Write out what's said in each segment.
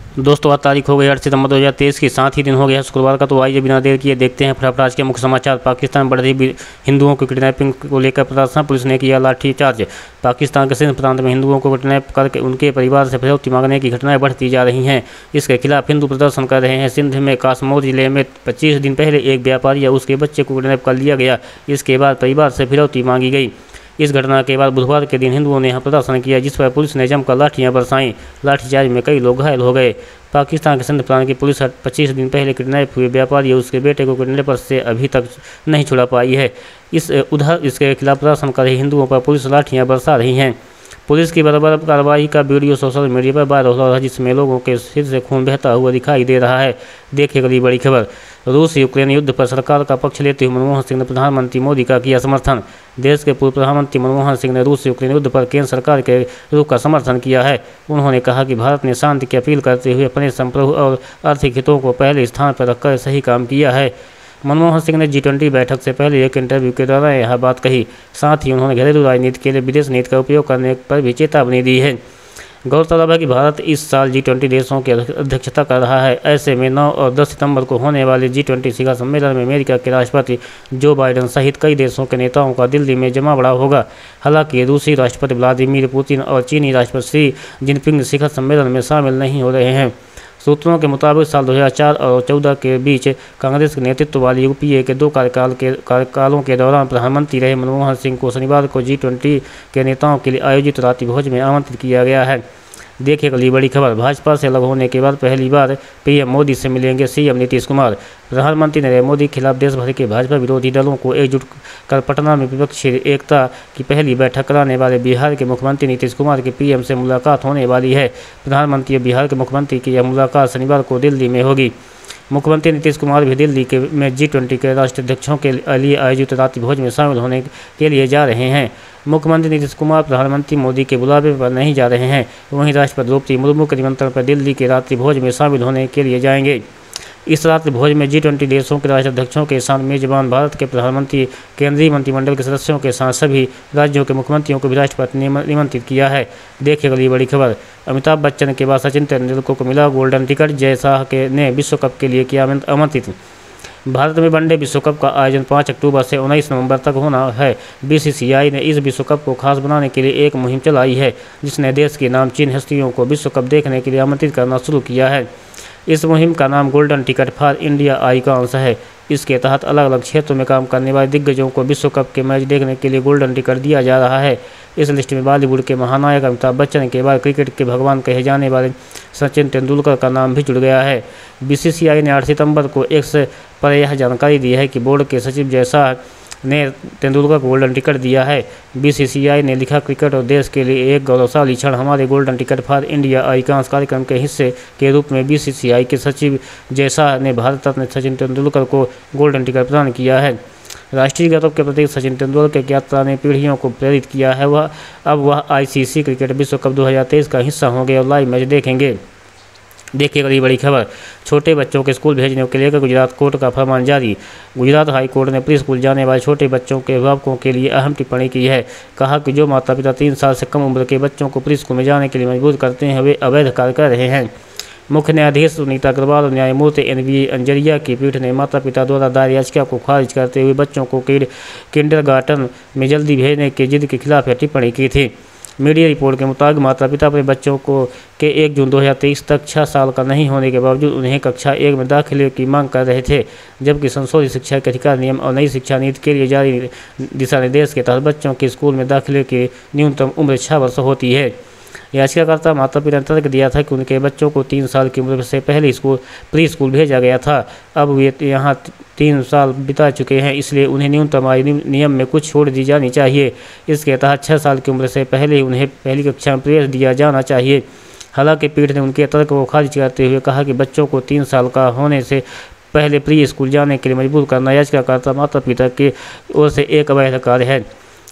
दोस्तों आज तारीख हो गई 8 सितंबर 2023 की, साथ ही दिन हो गया शुक्रवार का। तो आइए बिना देर किए देखते हैं फटाफट के मुख्य समाचार। पाकिस्तान में बढ़ रही हिंदुओं की किडनैपिंग को लेकर प्रशासन पुलिस ने किया लाठीचार्ज। पाकिस्तान के सिंध प्रांत में हिंदुओं को किडनैप करके उनके परिवार से फिरौती मांगने की घटनाएं बढ़ती जा रही हैं। इसके खिलाफ हिंदू प्रदर्शन कर रहे हैं। सिंध में कासमोर जिले में 25 दिन पहले एक व्यापारी या उसके बच्चे को किडनैप कर लिया गया। इसके बाद परिवार से फिरौती मांगी गई। इस घटना के बाद बुधवार के दिन हिंदुओं ने यहाँ प्रदर्शन किया, जिस पर पुलिस ने जमकर लाठियां बरसाईं। लाठीचार्ज में कई लोग घायल हो गए। पाकिस्तान के सिंध प्रांत की पुलिस 25 दिन पहले किडनैप हुए व्यापारी और उसके बेटे को किडनैपर से अभी तक नहीं छुड़ा पाई है। इसके खिलाफ प्रदर्शन कर रहे हिंदुओं पर पुलिस लाठियां बरसा रही हैं। पुलिस की बराबर कार्रवाई का वीडियो सोशल मीडिया पर वायरल हो रहा है, जिसमें लोगों के सिर से खून बहता हुआ दिखाई दे रहा है। देखिए अगली बड़ी खबर। रूस यूक्रेन युद्ध पर सरकार का पक्ष लेते हुए मनमोहन सिंह ने प्रधानमंत्री मोदी का किया समर्थन। देश के पूर्व प्रधानमंत्री मनमोहन सिंह ने रूस यूक्रेन युद्ध पर केंद्र सरकार के रुख का समर्थन किया है। उन्होंने कहा कि भारत ने शांति की अपील करते हुए अपने संप्रभु और आर्थिक हितों को पहले स्थान पर रखकर सही काम किया है। मनमोहन सिंह ने G20 बैठक से पहले एक इंटरव्यू के दौरान यह बात कही। साथ ही उन्होंने घरेलू राजनीति के लिए विदेश नीति का उपयोग करने पर भी चेतावनी दी है। गौरतलब है कि भारत इस साल G20 देशों की अध्यक्षता कर रहा है। ऐसे में 9 और 10 सितंबर को होने वाले G20 शिखर सम्मेलन में अमेरिका के राष्ट्रपति जो बाइडेन सहित कई देशों के नेताओं का दिल्ली में जमावड़ा होगा। हालांकि रूसी राष्ट्रपति व्लादिमीर पुतिन और चीनी राष्ट्रपति शी जिनपिंग शिखर सम्मेलन में शामिल नहीं हो रहे हैं। सूत्रों के मुताबिक साल 2004 और 2014 के बीच कांग्रेस के नेतृत्व वाली यूपीए के 2 कार्यकालों के दौरान प्रधानमंत्री रहे मनमोहन सिंह को शनिवार को G20 के नेताओं के लिए आयोजित रात्रि भोज में आमंत्रित किया गया है। देखिए अगली बड़ी खबर। भाजपा से अलग होने के बाद पहली बार पीएम मोदी से मिलेंगे सीएम नीतीश कुमार। प्रधानमंत्री नरेंद्र मोदी के खिलाफ देश भर के भाजपा विरोधी दलों को एकजुट कर पटना में विपक्षी एकता की पहली बैठक कराने वाले बिहार के मुख्यमंत्री नीतीश कुमार की पीएम से मुलाकात होने वाली है। प्रधानमंत्री और बिहार के मुख्यमंत्री की यह मुलाकात शनिवार को दिल्ली में होगी। मुख्यमंत्री नीतीश कुमार भी दिल्ली में G20 के राष्ट्राध्यक्षों के लिए आयोजित रात्रि भोज में शामिल होने के लिए जा रहे हैं। मुख्यमंत्री नीतीश कुमार प्रधानमंत्री मोदी के बुलावे पर नहीं जा रहे हैं। वहीं राष्ट्रपति द्रौपदी मुर्मू के निमंत्रण पर दिल्ली के रात्रि भोज में शामिल होने के लिए जाएंगे। इस रात्रि भोज में G20 देशों के राष्ट्राध्यक्षों के साथ मेजबान भारत के प्रधानमंत्री, केंद्रीय मंत्रिमंडल के सदस्यों के साथ सभी राज्यों के मुख्यमंत्रियों को भी राष्ट्रपति ने निमंत्रित किया है। देखिए अगली बड़ी खबर। अमिताभ बच्चन के बाद सचिन तेंदुलकर को मिला गोल्डन टिकट। जय शाह ने विश्व कप के लिए किया आमंत्रित। भारत में वनडे विश्व कप का आयोजन 5 अक्टूबर से 19 नवंबर तक होना है। BCCI ने इस विश्व कप को खास बनाने के लिए एक मुहिम चलाई है, जिसने देश के नामचीन हस्तियों को विश्व कप देखने के लिए आमंत्रित करना शुरू किया है। इस मुहिम का नाम golden ticket for India icons है। इसके तहत अलग अलग क्षेत्रों में काम करने वाले दिग्गजों को विश्व कप के मैच देखने के लिए गोल्डन टिकट दिया जा रहा है। इस लिस्ट में बॉलीवुड के महानायक अमिताभ बच्चन के बाद क्रिकेट के भगवान कहे जाने वाले सचिन तेंदुलकर का नाम भी जुड़ गया है। BCCI ने 8 सितंबर को X पर यह जानकारी दी है कि बोर्ड के सचिव जय शाह ने तेंदुलकर को गोल्डन टिकट दिया है। BCCI ने लिखा, क्रिकेट और देश के लिए एक गौरवशाली क्षण। हमारे golden ticket for India icons कार्यक्रम के हिस्से के रूप में BCCI के सचिव जय शाह ने भारत रत्न सचिन तेंदुलकर को गोल्डन टिकट प्रदान किया है। राष्ट्रीय गौरव के प्रतीक सचिन तेंदुलकर की यात्रा ने पीढ़ियों को प्रेरित किया है। अब वह ICC क्रिकेट विश्व कप 2023 का हिस्सा होंगे और लाइव मैच देखेंगे। देखिए अगली बड़ी खबर। छोटे बच्चों के स्कूल भेजने के लेकर गुजरात कोर्ट का फरमान जारी। गुजरात हाई कोर्ट ने प्री स्कूल जाने वाले छोटे बच्चों के अभिभावकों के लिए अहम टिप्पणी की है। कहा कि जो माता पिता 3 साल से कम उम्र के बच्चों को प्री स्कूल में जाने के लिए मजबूर करते हैं, वे अवैध कार्य कर रहे हैं। मुख्य न्यायाधीश सुनीता अग्रवाल और न्यायमूर्ति NV अंजरिया की पीठ ने माता पिता द्वारा दायर याचिका को खारिज करते हुए बच्चों को किंडरगार्टन में जल्दी भेजने की जिद के खिलाफ यह टिप्पणी की थी। मीडिया रिपोर्ट के मुताबिक माता पिता अपने बच्चों को के 1 जून 2023 तक 6 साल का नहीं होने के बावजूद उन्हें कक्षा 1 में दाखिले की मांग कर रहे थे, जबकि संशोधित शिक्षा के अधिकार नियम और नई शिक्षा नीति के लिए जारी दिशा निर्देश के तहत बच्चों के स्कूल में दाखिले की न्यूनतम उम्र 6 वर्ष होती है। याचिकाकर्ता माता पिता ने तर्क दिया था कि उनके बच्चों को 3 साल की उम्र से पहले प्री स्कूल भेजा गया था। अब वे यहाँ 3 साल बिता चुके हैं, इसलिए उन्हें न्यूनतम आयु नियम में कुछ छोड़ दी जानी चाहिए। इसके तहत 6 साल की उम्र से पहले ही उन्हें पहली कक्षा में प्रवेश दिया जाना चाहिए। हालांकि पीठ ने उनके तर्क को खारिज करते हुए कहा कि बच्चों को 3 साल का होने से पहले प्री स्कूल जाने के लिए मजबूर करना याचिकाकर्ता माता पिता की ओर से एक अवैध कार्य है।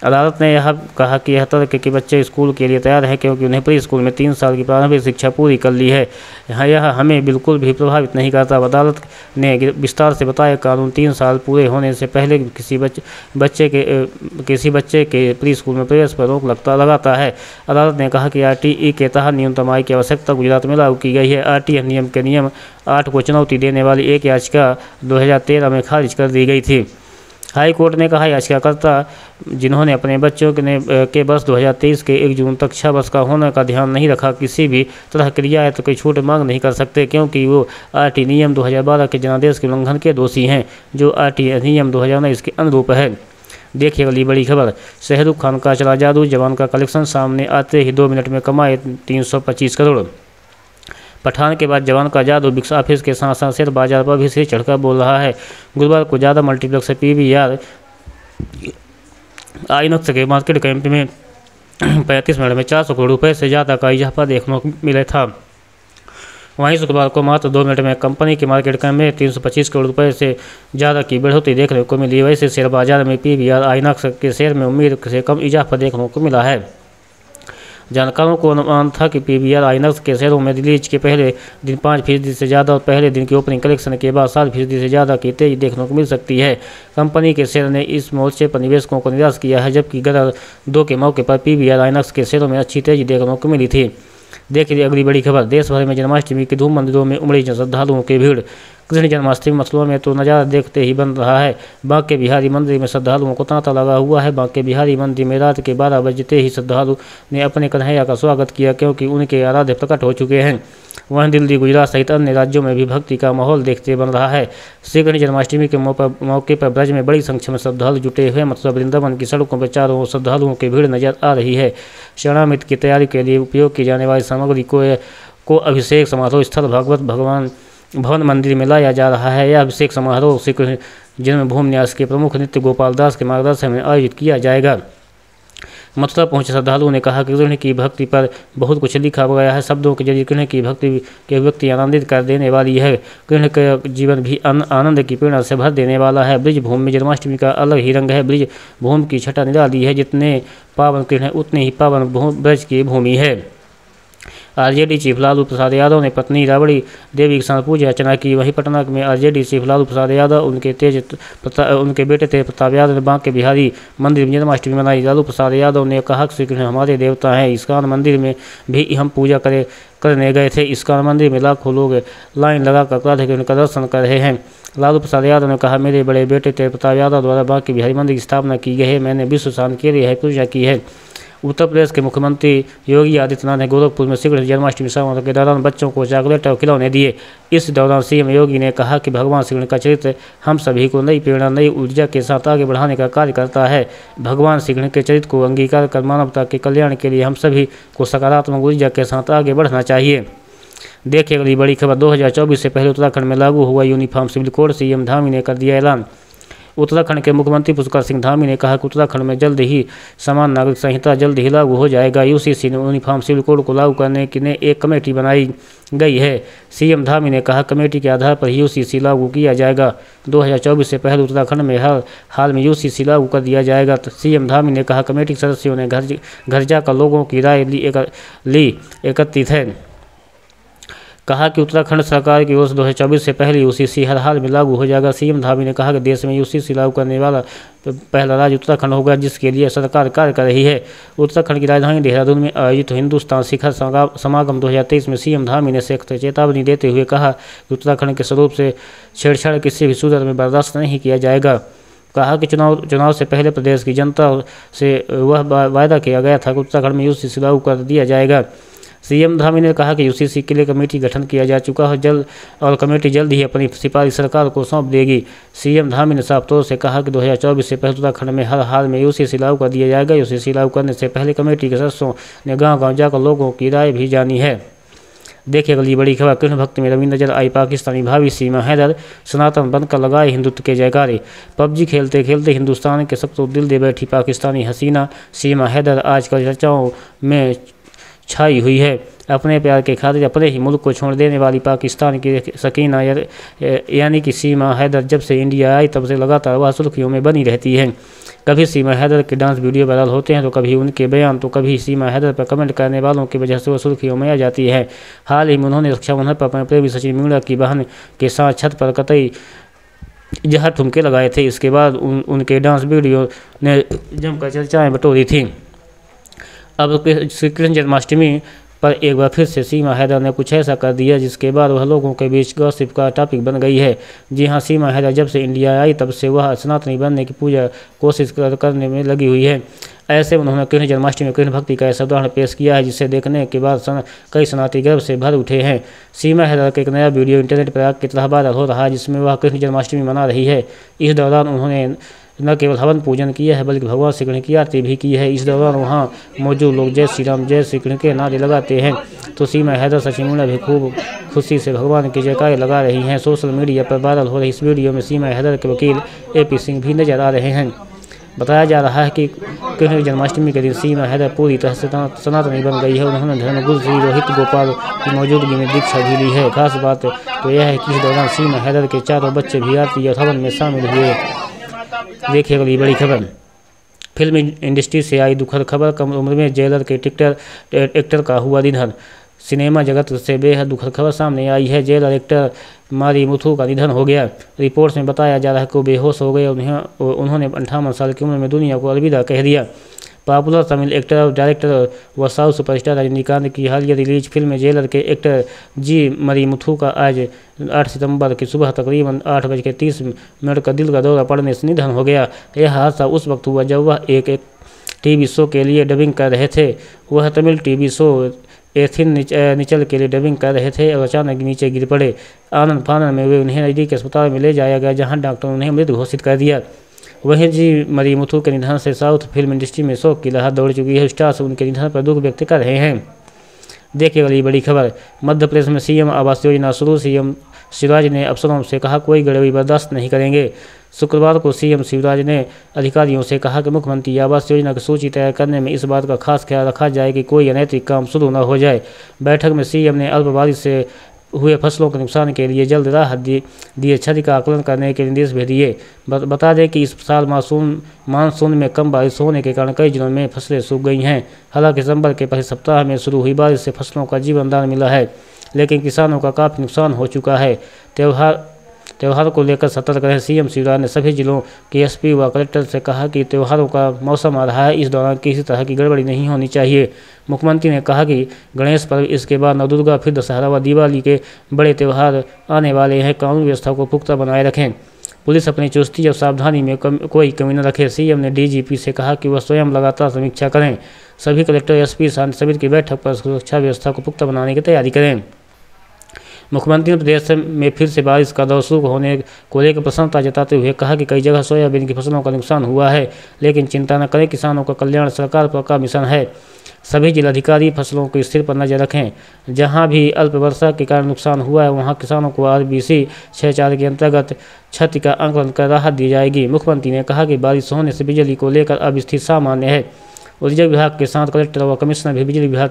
अदालत ने यह कहा कि यह तर्क कि बच्चे स्कूल के लिए तैयार हैं क्योंकि उन्हें प्री स्कूल में 3 साल की प्रारंभिक शिक्षा पूरी कर ली है, यह हमें बिल्कुल भी प्रभावित नहीं करता। अदालत ने विस्तार से बताया, कानून 3 साल पूरे होने से पहले किसी बच्चे के प्री स्कूल में प्रवेश पर रोक लगाता है। अदालत ने कहा कि RTE के तहत न्यूनतम आय की आवश्यकता गुजरात में लागू की गई है। RTE अधिनियम के नियम 8 को चुनौती देने वाली एक याचिका 2013 में खारिज कर दी गई थी। हाई कोर्ट ने कहा, याचिकाकर्ता जिन्होंने अपने बच्चों के वर्ष 2023 के 1 जून तक 6 वर्ष का होने का ध्यान नहीं रखा, किसी भी तरह की रियायत कोई छूट मांग नहीं कर सकते क्योंकि वो RTE नियम 2012 के जनादेश के उल्लंघन के दोषी हैं, जो RTE अधिनियम 2019 के अनुरूप है। देखिए अगली बड़ी खबर, शाहरुख खान का चला जादू, जवान का कलेक्शन सामने आते ही 2 मिनट में कमाए 325 करोड़। पठान के बाद जवान का जादू बिक्स ऑफिस के साथ साथ शेयर बाजार पर भी सिर चढ़कर बोल रहा है। गुरुवार को ज़्यादा मल्टीप्लेक्स PVR आइनॉक्स के मार्केट कैंप में 35 मिनट में 400 करोड़ रुपए से ज़्यादा का इजाफा देखने को मिला था। वहीं शुक्रवार को मात्र 2 मिनट में कंपनी के मार्केट कैंप में 325 करोड़ रुपए से ज़्यादा की बढ़ोतरी देखने को मिली। वैसे शेयर बाजार में PVR आइनॉक्स के शेयर में उम्मीद से कम इजाफा देखने को मिला है। जानकारों को अनुमान था कि PVR आइनॉक्स के शेयरों में रिलीज के पहले दिन 5% से ज़्यादा और पहले दिन की ओपनिंग कलेक्शन के बाद 7% से ज़्यादा की तेजी देखने को मिल सकती है। कंपनी के शेयर ने इस मोर्चे पर निवेशकों को निराश किया है, जबकि गदर 2 के मौके पर PVR आइनॉक्स के शेयरों में अच्छी तेजी देखने को मिली थी। देखिए अगली बड़ी खबर, देश भर में जन्माष्टमी की धूम, मंदिरों में उमड़ी श्रद्धालुओं की भीड़। कृष्ण जन्माष्टमी मसलों में तो नज़ारा देखते ही बन रहा है। बांके बिहारी मंदिर में श्रद्धालुओं को तांता लगा हुआ है। बांके बिहारी मंदिर में रात के 12 बजते ही श्रद्धालु ने अपने कन्हैया का स्वागत किया क्योंकि उनके आराध्य प्रकट हो चुके हैं। वहीं दिल्ली, गुजरात सहित अन्य राज्यों में भी भक्ति का माहौल देखते बन रहा है। श्री कृष्ण जन्माष्टमी के मौके पर ब्रज में बड़ी संख्या में श्रद्धालु जुटे हुए। मतलब वृंदावन की सड़कों पर चारों ओर श्रद्धालुओं की भीड़ नजर आ रही है। शरणामृत की तैयारी के लिए उपयोग की जाने वाली सामग्री को अभिषेक समारोह स्थल भागवत भवन मंदिर में लाया जा रहा है। यह अभिषेक समारोह श्री कृष्ण जन्मभूमि न्यास के प्रमुख नित्य गोपाल दास के मार्गदर्शन में आयोजित किया जाएगा। मथुरा पहुंचे श्रद्धालुओं ने कहा कि कृष्ण की भक्ति पर बहुत कुछ लिखा गया है। शब्दों के जरिए कृष्ण की भक्ति के व्यक्ति आनंदित कर देने वाली है। कृष्ण का जीवन भी आनंद की प्रेरणा से भर देने वाला है। ब्रिज भूमि में जन्माष्टमी का अलग ही रंग है। ब्रिज भूमि की छटा निराली है। जितने पावन कृष्ण उतने ही पावन ब्रज की भूमि है। RJD चीफ लालू प्रसाद यादव ने पत्नी राबड़ी देवी के साथ पूजा अर्चना की। वहीं पटना में RJD चीफ लालू प्रसाद यादव उनके बेटे तेज प्रताप यादव ने बांके बिहारी मंदिर में जन्माष्टमी मनाई। लालू प्रसाद यादव ने कहा कि श्री कृष्ण हमारे देवता हैं। इस्कॉन मंदिर में भी हम पूजा करने गए थे। इस्कॉन मंदिर में लाखों लोग लाइन लगाकर राधे कृष्ण का दर्शन कर रहे हैं। लालू प्रसाद यादव ने कहा, मेरे बड़े बेटे तेज प्रताप यादव द्वारा बांके बिहारी मंदिर की स्थापना की गई है। मैंने विश्व शांति के लिए पूजा की है। उत्तर प्रदेश के मुख्यमंत्री योगी आदित्यनाथ ने गोरखपुर में श्री कृष्ण जन्माष्टमी समारोह के दौरान बच्चों को चॉकलेट और खिलौने दिए। इस दौरान CM योगी ने कहा कि भगवान श्री कृष्ण का चरित्र हम सभी को नई प्रेरणा, नई ऊर्जा के साथ आगे बढ़ाने का कार्य करता है। भगवान श्री कृष्ण के चरित्र को अंगीकार कर मानवता के कल्याण के लिए हम सभी को सकारात्मक ऊर्जा के साथ आगे बढ़ना चाहिए। देखिए अगली बड़ी खबर, 2024 से पहले उत्तराखंड में लागू हुआ uniform civil code, CM Dhami ने कर दिया ऐलान। उत्तराखंड के मुख्यमंत्री पुष्कर सिंह धामी ने कहा कि उत्तराखंड में जल्द ही समान नागरिक संहिता जल्द ही लागू हो जाएगा। UCC ने यूनिफॉर्म सिविल कोड को लागू करने के लिए एक कमेटी बनाई गई है। CM धामी ने कहा, कमेटी के आधार पर UCC लागू किया जाएगा। 2024 से पहले उत्तराखंड में हाल में UCC लागू कर दिया जाएगा। तो CM धामी ने कहा, कमेटी के सदस्यों ने घर जाकर लोगों की राय एकत्रित है। कहा कि उत्तराखंड सरकार की ओर से 2024 से पहले UCC हर हाल में लागू हो जाएगा। CM धामी ने कहा कि देश में UCC लागू करने वाला पहला राज्य उत्तराखंड होगा, जिसके लिए सरकार कार्य कर रही है। उत्तराखंड की राजधानी देहरादून में आयोजित हिंदुस्तान शिखर समागम 2023 में CM धामी ने सख्त चेतावनी देते हुए कहा कि उत्तराखंड के स्वरूप से छेड़छाड़ किसी भी सूरत में बर्दाश्त नहीं किया जाएगा। कहा कि चुनाव से पहले प्रदेश की जनता से वह वायदा किया गया था कि उत्तराखंड में UCC लागू कर दिया जाएगा। CM धामी ने कहा कि UCC के लिए कमेटी गठन किया जा चुका है और कमेटी जल्द ही अपनी सिफारिश सरकार को सौंप देगी। CM धामी ने साफ तौर से कहा कि 2024 से पहले उत्तराखंड में हर हाल में UCC लागू कर दिया जाएगा। UCC लागू करने से पहले कमेटी के सदस्यों ने गांव-गांव जाकर लोगों की राय भी जानी है। देखिए अगली बड़ी खबर, कृष्ण भक्त में रवि नजर आई पाकिस्तानी भाभी सीमा हैदर, सनातन बनकर लगाए हिंदुत्व के जयकारे। PUBG खेलते खेलते हिंदुस्तान के सबको दिल दे बैठी पाकिस्तानी हसीना सीमा हैदर आजकल चर्चाओं में छाई हुई है। अपने प्यार के खातिर अपने ही मुल्क को छोड़ देने वाली पाकिस्तान की शकीना यानी कि सीमा हैदर जब से इंडिया आई तब से लगातार वह सुर्खियों में बनी रहती है। कभी सीमा हैदर के डांस वीडियो वायरल होते हैं तो कभी उनके बयान, तो कभी सीमा हैदर पर कमेंट करने वालों की वजह से वो सुर्खियों में आ जाती है। हाल ही में उन्होंने रक्षाबंधन पर अपने प्रेमी सचिन मीणा की बहन के साथ छत पर कतई जहर ठुमके लगाए थे। इसके बाद उनके डांस वीडियो ने जमकर चर्चाएं बटोरी थी। अब श्री कृष्ण जन्माष्टमी पर एक बार फिर से सीमा हैदर ने कुछ ऐसा कर दिया जिसके बाद वह लोगों के बीच गॉसिप का टॉपिक बन गई है। जी हां, सीमा हैदर जब से इंडिया आई तब से वह सनातनी बनने की पूजा कोशिश करने में लगी हुई है। ऐसे में उन्होंने कृष्ण जन्माष्टमी में कृष्ण भक्ति का ऐसा उदाहरण पेश किया है जिसे देखने के बाद कई सनातनी गर्व से भर उठे हैं। सीमा हैदर का एक नया वीडियो इंटरनेट पर आग की तरह वायरल हो रहा है जिसमें वह कृष्ण जन्माष्टमी मना रही है। इस दौरान उन्होंने न केवल हवन पूजन किया है बल्कि भगवान श्री कृष्ण की आरती भी की है। इस दौरान वहां मौजूद लोग जय श्री राम, जय श्री कृष्ण के नारे लगाते हैं तो सीमा हैदर सचिन मीणा भी खूब खुशी से भगवान की जयकारे लगा रही हैं। सोशल मीडिया पर वायरल हो रही इस वीडियो में सीमा हैदर के वकील AP सिंह भी नजर आ रहे हैं। बताया जा रहा है कि कृष्ण जन्माष्टमी के दिन सीमा हैदर पूरी तरह से सनातनी बन गई है। उन्होंने धर्मगुरु श्री रोहित गोपाल की मौजूदगी में दीक्षा भी ली है। खास बात तो यह है कि इस दौरान सीमा हैदर के चारों बच्चे भी आरती और हवन में शामिल हुए। देखिए अगली बड़ी खबर। फिल्म इंडस्ट्री से आई दुखद खबर। कम उम्र में जेलर के एक्टर का हुआ निधन। सिनेमा जगत से बेहद दुखद खबर सामने आई है। जेलर एक्टर मारी मुथु का निधन हो गया। रिपोर्ट्स में बताया जा रहा है कि वो बेहोश हो गए। उन्होंने 58 साल की उम्र में दुनिया को अलविदा कह दिया। पॉपुलर तमिल एक्टर और डायरेक्टर व साउथ सुपरस्टार रजनीकांत की हालिया रिलीज फिल्म जेलर के एक्टर जी मरीमुथु का आज 8 सितंबर की सुबह तकरीबन 8:30 का दिल का दौरा पड़ने से निधन हो गया। यह हादसा उस वक्त हुआ जब वह एक टीवी शो के लिए डबिंग कर रहे थे। वह तमिल टीवी शो एथिन निचल के लिए डबिंग कर रहे थे और अचानक नीचे गिर पड़े। आनंद फानंद में वे उन्हें नजदीक अस्पताल में ले जाया गया जहां डॉक्टर ने उन्हें मृत घोषित कर दिया। वहीं जी मरीमुथु के निधन से साउथ फिल्म इंडस्ट्री में शोक की लहर दौड़ चुकी है। स्टार्स उनके निधन पर दुख व्यक्त कर रहे हैं। देखिए अगली बड़ी खबर। मध्य प्रदेश में CM आवास योजना शुरू। CM शिवराज ने अफसरों से कहा कोई गड़बड़ी बर्दाश्त नहीं करेंगे। शुक्रवार को CM शिवराज ने अधिकारियों से कहा कि मुख्यमंत्री आवास योजना की सूची तैयार करने में इस बात का खास ख्याल रखा जाए कि कोई अनैतिक काम शुरू न हो जाए। बैठक में CM ने अल्प बारिश से हुए फसलों के नुकसान के लिए जल्द राहत दिए क्षति का आकलन करने के निर्देश भी दिए। बता दें कि इस साल मानसून में कम बारिश होने के कारण कई जिलों में फसलें सूख गई हैं। हालांकि दिसंबर के पहले सप्ताह में शुरू हुई बारिश से फसलों का जीवनदान मिला है, लेकिन किसानों का काफ़ी नुकसान हो चुका है। त्यौहार को लेकर सतर्क रहे। CM शिवराज ने सभी जिलों के SP व कलेक्टर से कहा कि त्योहारों का मौसम आ रहा है, इस दौरान किसी तरह की गड़बड़ी नहीं होनी चाहिए। मुख्यमंत्री ने कहा कि गणेश पर्व, इसके बाद नवदुर्गा, फिर दशहरा व दिवाली के बड़े त्यौहार आने वाले हैं। कानून व्यवस्था को पुख्ता बनाए रखें। पुलिस अपनी चुस्ती और सावधानी में कोई कमी न रखे। CM ने DGP से कहा कि वह स्वयं लगातार समीक्षा करें। सभी कलेक्टर SP शांति समिति की बैठक पर सुरक्षा व्यवस्था को पुख्ता बनाने की तैयारी करें। मुख्यमंत्री ने प्रदेश में फिर से बारिश का दौर शुरू होने को लेकर प्रसन्नता जताते हुए कहा कि कई जगह सोयाबीन की फसलों का नुकसान हुआ है, लेकिन चिंता न करें, किसानों का कल्याण सरकार का मिशन है। सभी जिलाधिकारी फसलों की स्थिति पर नजर रखें। जहां भी अल्प वर्षा के कारण नुकसान हुआ है वहां किसानों को RBC 64 के अंतर्गत क्षति का आंकलन कर राहत दी जाएगी। मुख्यमंत्री ने कहा कि बारिश होने से बिजली को लेकर अब स्थिति सामान्य है। ऊर्जा विभाग के साथ कलेक्टर व कमिश्नर भी बिजली विभाग